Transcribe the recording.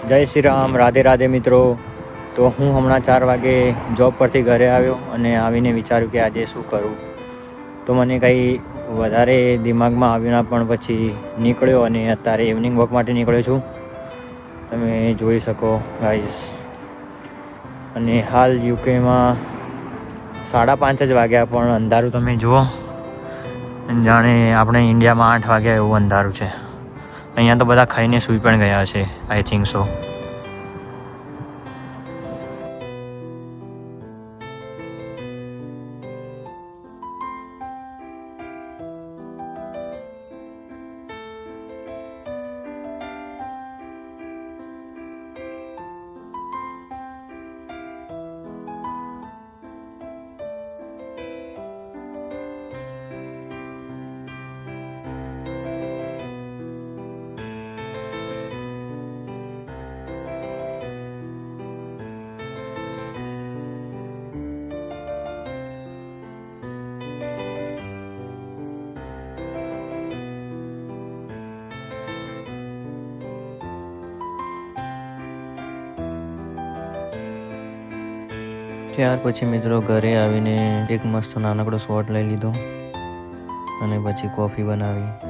જય શ્રી રામ, રાધે રાધે મિત્રો. તો હું હમણાં 4 વાગે જોબ પરથી ઘરે આવ્યો અને આવીને વિચાર્યું કે આજે શું કરું. તો મને કંઈ વધારે દિમાગમાં આવ્યું ના, પણ પછી નીકળ્યો અને અત્યારે ઇવનિંગ વોક માટે નીકળ્યો છું. તમે જોઈ શકો ગાઈસ. અને હાલ યુકેમાં 5:30 જ વાગ્યા, પણ અંધારું તમે જુઓ, જાણે આપણે ઇન્ડિયામાં 8 વાગ્યા એવું અંધારું છે. અહીંયા તો બધા ખાઈને સૂઈ પણ ગયા છે, આઈ થિંક સો. ત્યાર પછી મિત્રો ઘરે આવીને એક મસ્ત નાનકડો શોટ લઈ લીધો અને પછી કોફી બનાવી.